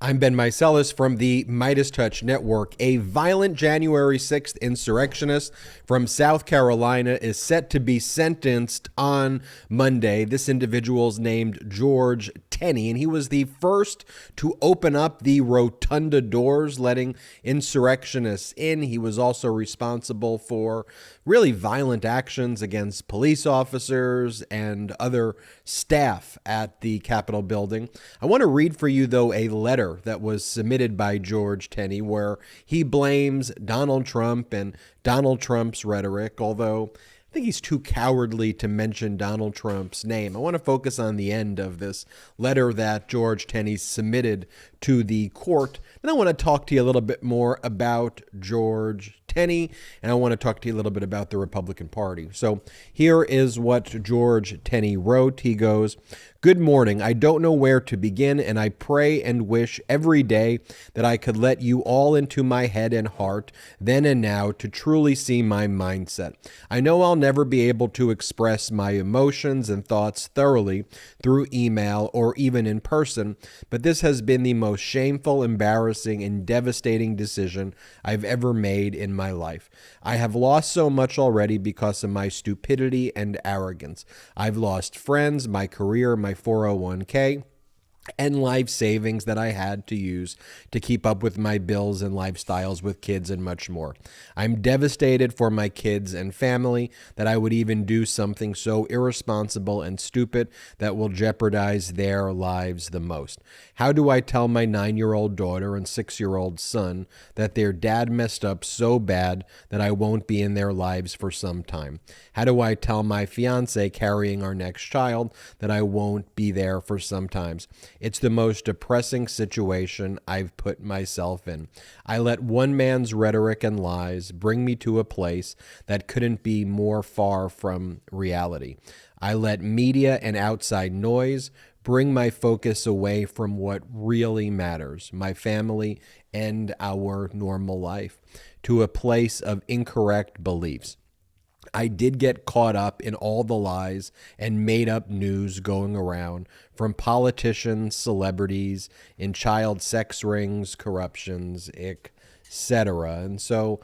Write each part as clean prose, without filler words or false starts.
I'm Ben Meiselas from the MeidasTouch Network. A violent January 6th insurrectionist from South Carolina is set to be sentenced on Monday. This individual is named George Tenney, and he was the first to open up the rotunda doors, letting insurrectionists in. He was also responsible for really violent actions against police officers and other staff at the Capitol building. I want to read for you, though, a letter that was submitted by George Tenney where he blames Donald Trump and Donald Trump's rhetoric, although I think he's too cowardly to mention Donald Trump's name. I want to focus on the end of this letter that George Tenney submitted to the court. And I want to talk to you a little bit more about George Tenney, and I want to talk to you a little bit about the Republican Party. So here is what George Tenney wrote. He goes, "Good morning. I don't know where to begin, and I pray and wish every day that I could let you all into my head and heart, then and now, to truly see my mindset. I know I'll never be able to express my emotions and thoughts thoroughly through email or even in person, but this has been the most shameful, embarrassing, and devastating decision I've ever made in my life. I have lost so much already because of my stupidity and arrogance. I've lost friends, my career, my 401k, and life savings that I had to use to keep up with my bills and lifestyles with kids and much more. I'm devastated for my kids and family that I would even do something so irresponsible and stupid that will jeopardize their lives the most. How do I tell my 9-year-old daughter and 6-year-old son that their dad messed up so bad that I won't be in their lives for some time? How do I tell my fiance carrying our next child that I won't be there for some times? It's the most depressing situation I've put myself in. I let one man's rhetoric and lies bring me to a place that couldn't be more far from reality. I let media and outside noise bring my focus away from what really matters, my family and our normal life, to a place of incorrect beliefs. I did get caught up in all the lies and made up news going around from politicians, celebrities, in child sex rings, corruptions, etc. And so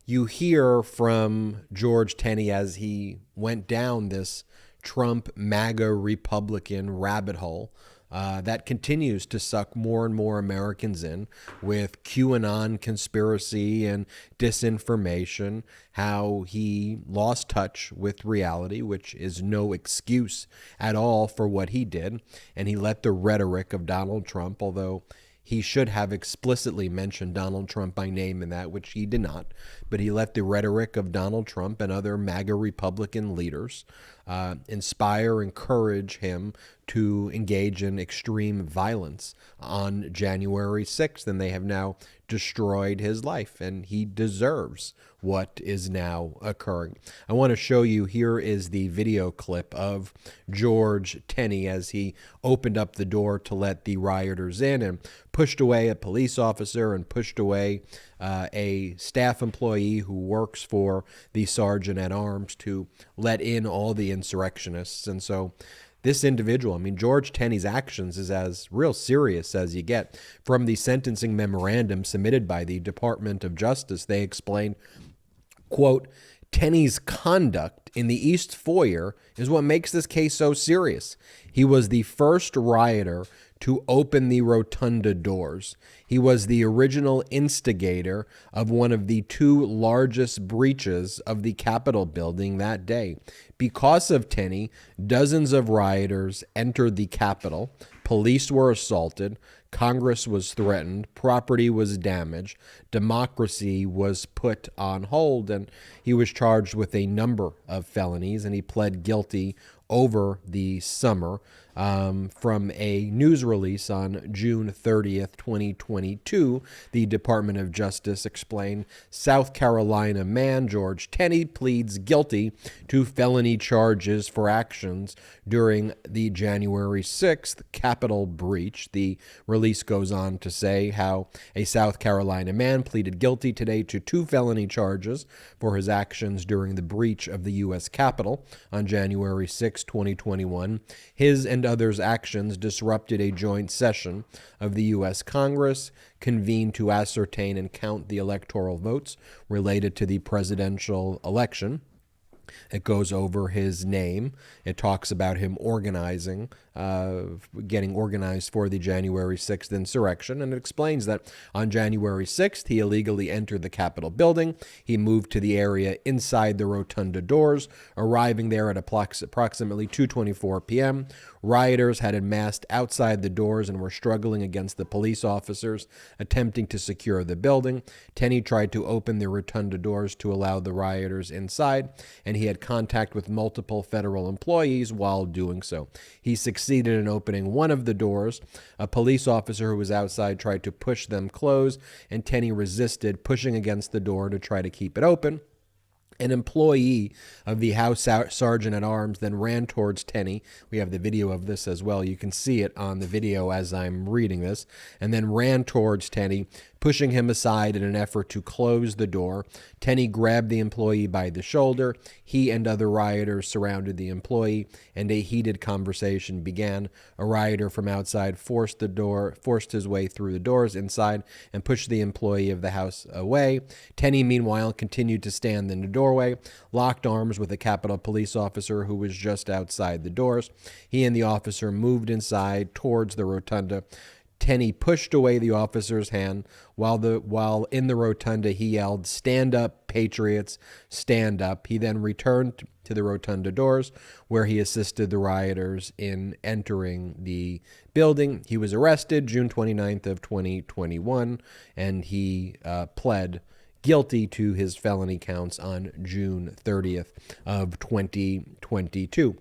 you hear from George Tenney as he went down this Trump MAGA Republican rabbit hole that continues to suck more and more Americans in with QAnon conspiracy and disinformation, how he lost touch with reality, which is no excuse at all for what he did, and he let the rhetoric of Donald Trump, although he should have explicitly mentioned Donald Trump by name in that, which he did not, but he let the rhetoric of Donald Trump and other MAGA Republican leaders inspire, encourage him to engage in extreme violence on January 6th, and they have now destroyed his life, and he deserves what is now occurring. I want to show you, here is the video clip of George Tenney as he opened up the door to let the rioters in and pushed away a police officer and pushed away a staff employee who works for the sergeant at arms to let in all the insurrectionists. And so this individual, George Tenney's actions is as real serious as you get. From the sentencing memorandum submitted by the Department of Justice, they explained, quote, "Tenney's conduct in the East Foyer is what makes this case so serious. He was the first rioter to open the rotunda doors. He was the original instigator of one of the two largest breaches of the Capitol building that day. Because of Tenney, dozens of rioters entered the Capitol, police were assaulted, Congress was threatened, property was damaged, democracy was put on hold, and he was charged with a number of felonies, and he pled guilty over the summer. From a news release on June 30th, 2022, the Department of Justice explained, South Carolina man George Tenney pleads guilty to felony charges for actions during the January 6th Capitol breach. The release goes on to say how a South Carolina man pleaded guilty today to 2 felony charges for his actions during the breach of the U.S. Capitol on January 6, 2021. His and and others' actions disrupted a joint session of the U.S. Congress convened to ascertain and count the electoral votes related to the presidential election. It goes over his name. It talks about him organizing, getting organized for the January 6th insurrection, and it explains that on January 6th, he illegally entered the Capitol building. He moved to the area inside the rotunda doors, arriving there at approximately 2:24 p.m. Rioters had amassed outside the doors and were struggling against the police officers attempting to secure the building. Tenney tried to open the rotunda doors to allow the rioters inside, and he had contact with multiple federal employees while doing so. He succeeded in opening one of the doors. A police officer who was outside tried to push them closed, and Tenney resisted, pushing against the door to try to keep it open. An employee of the House Sergeant at Arms then ran towards Tenney. We have the video of this as well. You can see it on the video as I'm reading this. And then ran towards Tenney, pushing him aside in an effort to close the door. Tenney grabbed the employee by the shoulder. He and other rioters surrounded the employee, and a heated conversation began. A rioter from outside forced his way through the doors inside and pushed the employee of the house away. Tenney, meanwhile, continued to stand in the doorway, locked arms with a Capitol police officer who was just outside the doors. He and the officer moved inside towards the rotunda. Tenney pushed away the officer's hand. While in the rotunda, he yelled, "Stand up, patriots, stand up." He then returned to the rotunda doors, where he assisted the rioters in entering the building. He was arrested June 29th of 2021, and he pled guilty to his felony counts on June 30th of 2022.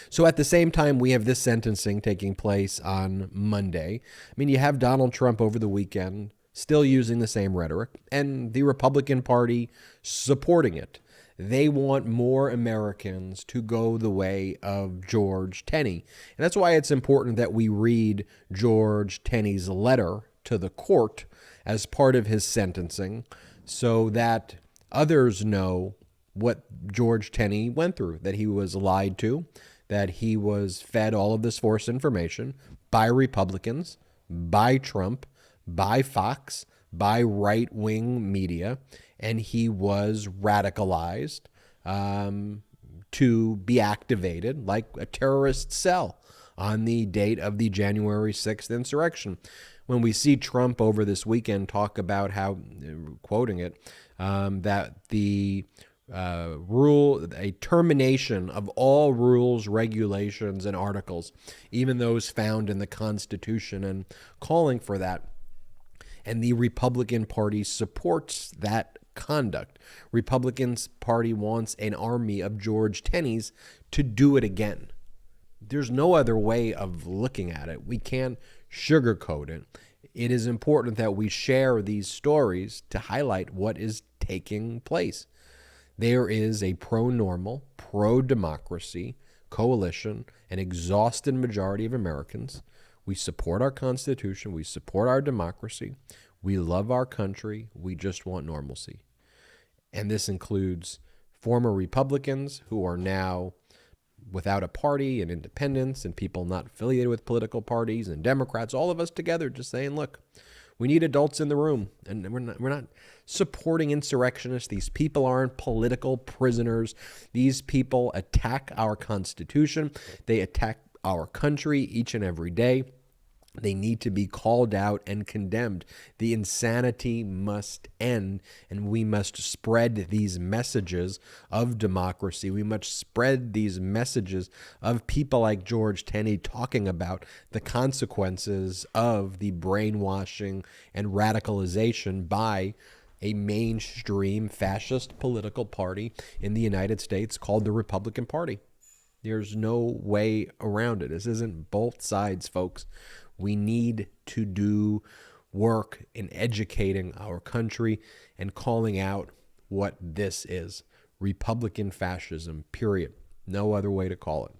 So at the same time, we have this sentencing taking place on Monday. I mean, you have Donald Trump over the weekend still using the same rhetoric, and the Republican Party supporting it. They want more Americans to go the way of George Tenney. And that's why it's important that we read George Tenney's letter to the court as part of his sentencing, so that others know what George Tenney went through, that he was lied to, that he was fed all of this false information by Republicans, by Trump, by Fox, by right-wing media, and he was radicalized to be activated like a terrorist cell on the date of the January 6th insurrection. When we see Trump over this weekend talk about how, quoting it, that the a termination of all rules, regulations, and articles, even those found in the Constitution, and calling for that. And the Republican Party supports that conduct. Republicans Party wants an army of George Tenneys to do it again. There's no other way of looking at it. We can't sugarcoat it. It is important that we share these stories to highlight what is taking place. There is a pro-normal, pro-democracy coalition, an exhausted majority of Americans. We support our Constitution. We support our democracy. We love our country. We just want normalcy. And this includes former Republicans who are now without a party, and independents, and people not affiliated with political parties, and Democrats, all of us together just saying, look, we need adults in the room, and we're not supporting insurrectionists. These people aren't political prisoners. These people attack our Constitution. They attack our country each and every day. They need to be called out and condemned. The insanity must end, and we must spread these messages of democracy. We must spread these messages of people like George Tenney talking about the consequences of the brainwashing and radicalization by a mainstream fascist political party in the United States called the Republican Party. There's no way around it. This isn't both sides, folks. We need to do work in educating our country and calling out what this is. Republican fascism, period. No other way to call it.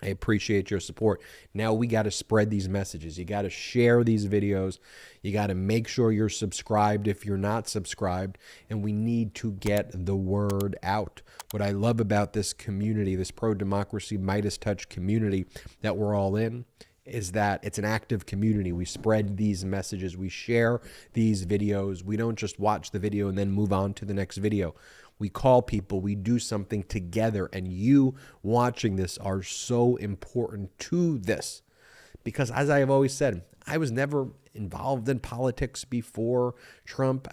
I appreciate your support. Now we got to spread these messages. You got to share these videos. You got to make sure you're subscribed if you're not subscribed. And we need to get the word out. What I love about this community, this pro-democracy MeidasTouch community that we're all in, is that it's an active community. We spread these messages. We share these videos. We don't just watch the video and then move on to the next video. We call people, we do something together, and you watching this are so important to this. Because as I have always said, I was never involved in politics before Trump.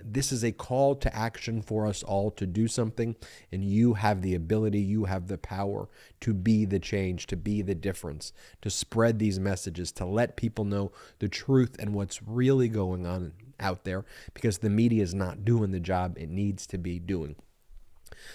This is a call to action for us all to do something, and you have the ability, you have the power to be the change, to be the difference, to spread these messages, to let people know the truth and what's really going on out there, because the media is not doing the job it needs to be doing.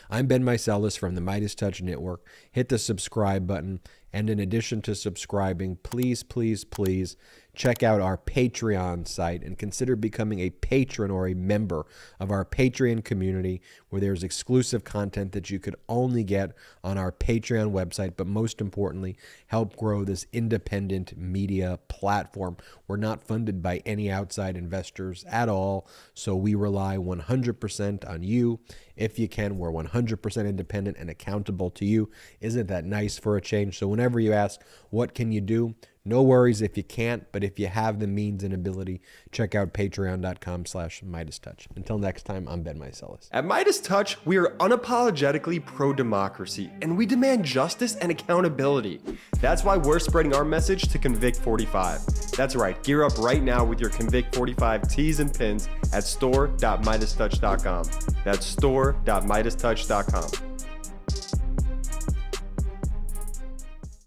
I'm Ben Meiselas from the MeidasTouch Network. Hit the subscribe button. And in addition to subscribing, please, please, please check out our Patreon site and consider becoming a patron or a member of our Patreon community, where there's exclusive content that you could only get on our Patreon website, but most importantly, help grow this independent media platform. We're not funded by any outside investors at all, so we rely 100% on you. If you can, we're 100% independent and accountable to you. Isn't that nice for a change? So whenever you ask, what can you do? No worries if you can't, but if you have the means and ability, check out patreon.com/MeidasTouch. Until next time, I'm Ben Meiselas. At MeidasTouch, we are unapologetically pro-democracy, and we demand justice and accountability. That's why we're spreading our message to Convict 45. That's right, gear up right now with your Convict 45 tees and pins at store.MeidasTouch.com. That's store.MeidasTouch.com.